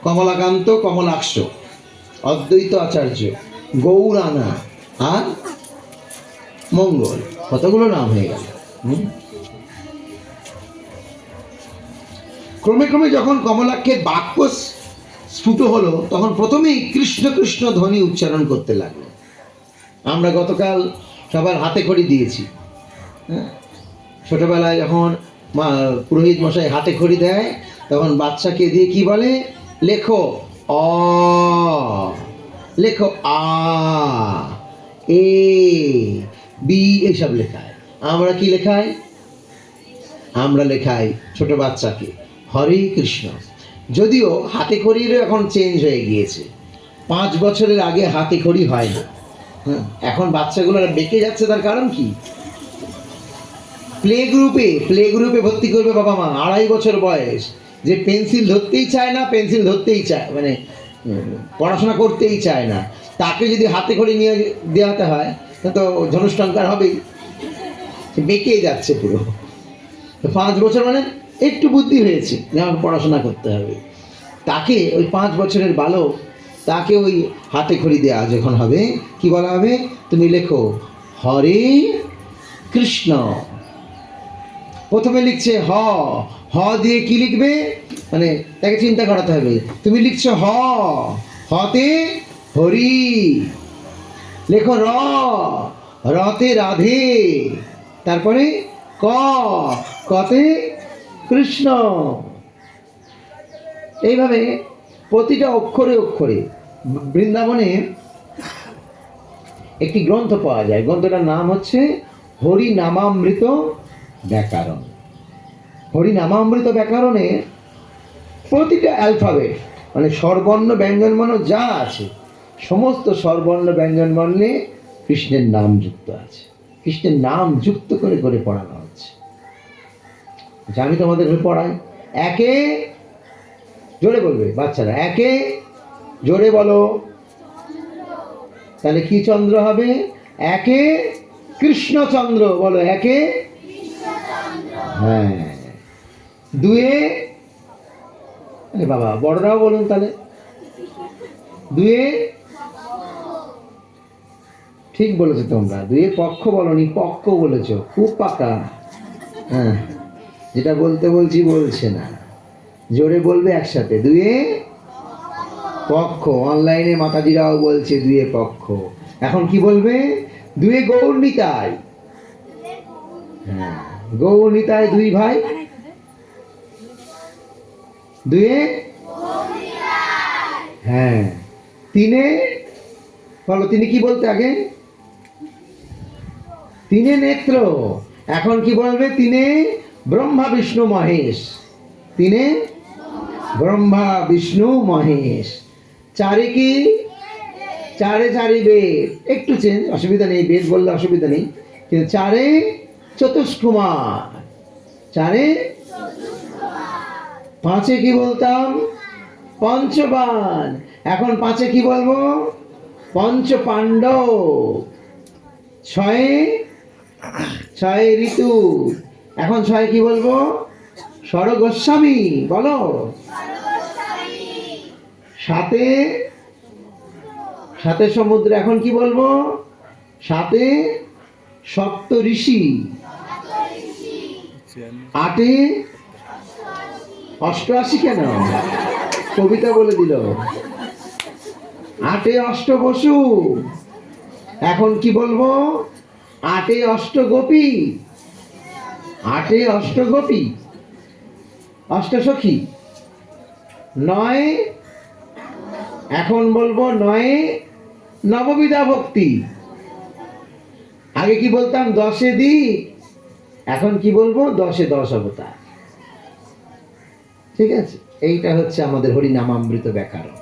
কমলাকান্ত, কমলাক্ষ, অদ্বৈত আচার্য, গৌরানা আর মঙ্গল, কতগুলো নাম হয়ে গেল। ক্রমে ক্রমে যখন কমলাক্ষের বাক্য স্ফুট হলো, তখন প্রথমেই কৃষ্ণ কৃষ্ণ ধ্বনি উচ্চারণ করতে লাগলো। আমরা গতকাল সবার হাতে খড়ি দিয়েছি। ছোটবেলায় যখন পুরোহিত মশাই হাতে খড়ি দেয়, তখন বাচ্চাকে দিয়ে কি বলে, লেখো অ, লেখো আ, এ, বি, এইসব লেখায়। আমরা কি লেখাই? আমরা লেখাই ছোট বাচ্চাকে হরে কৃষ্ণ। যদিও হাতে খড়িরও এখন চেঞ্জ হয়ে গিয়েছে। 5 বছরের আগে হাতে খড়ি হয় না। এখন বাচ্চাগুলো বেঁকে যাচ্ছে, তার কারণ কি? প্লে গ্রুপে ভর্তি করবে বাবা মা, 2.5 বছর বয়স, যে পেন্সিল ধরতেই চায় না, পেন্সিল ধরতেই চায়, মানে পড়াশোনা করতেই চায় না, তাকে যদি হাতে খড়ি নিয়ে দেওয়াতে হয় তো ধনুষ্টঙ্কার হবেই, বেঁকে যাচ্ছে পুরো। 5 বছর মানে একটু বুদ্ধি হয়েছে, যেমন পড়াশোনা করতে হবে, তাকে ওই 5 বছরের বালক, তাকে ওই হাতে খড়ি দেওয়া যখন হবে, কি বলা হবে? তুমি লেখো হরে কৃষ্ণ। প্রথমে লিখছে হ, হ দিয়ে কি লিখবে, মানে তাকে চিন্তা করাতে হবে। তুমি লিখছো হ, হতে হরি। লেখো র, রতে রাধে। তারপরে ক, কতে কৃষ্ণ। এইভাবে প্রতিটা অক্ষরে অক্ষরে। বৃন্দাবনে একটি গ্রন্থ পাওয়া যায়, গ্রন্থটার নাম হচ্ছে হরি নামামৃত ব্যাকরণ। হরি নামামৃত ব্যাকরণে প্রতিটা অ্যালফাবেট, মানে স্বরবর্ণ ব্যঞ্জনবর্ণ যা আছে, সমস্ত স্বরবর্ণ ব্যঞ্জনবর্ণে কৃষ্ণের নাম যুক্ত আছে। কৃষ্ণের নাম যুক্ত করে করে পড়ানো হচ্ছে। আমি তোমাদের পড়াই, একে জোরে বলবে বাচ্চারা, একে জোরে বলো, তাহলে কি চন্দ্র হবে? একে কৃষ্ণচন্দ্র বলো, একে, হ্যাঁ। দুয়ে, বাবা বড়রাও বলুন তাহলে, দুয়ে, ঠিক বলেছো তোমরা, দুয়ে পক্ষ বলনি, পক্ষ বলেছো, খুব পাকা। হ্যাঁ, যেটা বলতে বলছি বলছে না, জোরে বলবে একসাথে, দুয়ে পক্ষ। অনলাইনে মাতাজিরাও বলছে দুয়ে পক্ষ। এখন কি বলবে? দুয়ে গৌর নিতাই। হ্যাঁ, গৌর নিতাই দুই ভাই, দুয়ে, হ্যাঁ। তিনে বলো, তিনি কি বলতে আগে? তিনে নেত্র। এখন কি বলবে? তিনে ব্রহ্মা বিষ্ণু মহেশ। তিনে ব্রহ্মা বিষ্ণু মহেশ। চারে কি? চারে চারি বেদ, একটু চেঞ্জ, অসুবিধা নেই, বেদ বললে অসুবিধা নেই, কিন্তু চারে চতুষ্কুমার। চারে, পাঁচে কি বলতাম? পঞ্চবান। এখন পাঁচে কি বলবো? পঞ্চ পাণ্ডব। ছয়ে, ছয় ঋতু। এখন ছয় কি বলবো? ষড় গোস্বামী, বলো। সাতে, সাতে সমুদ্র। এখন কি বলবো? সাতে সপ্ত ঋষি। আটে অষ্টআশি। কেন কবিতা বলে দিল। আটে অষ্ট বসু। এখন কি বলবো? আটে অষ্ট গোপী। আটে অষ্ট গোপী, অষ্ট সখী। নয়, এখন বলবো নয়ে নববিধা ভক্তি। আগে কি বলতাম? 10 দিক। এখন কি বলবো? 10 10 অবতার। ঠিক আছে, এইটা হচ্ছে আমাদের হরিনামামৃত ব্যাকরণ।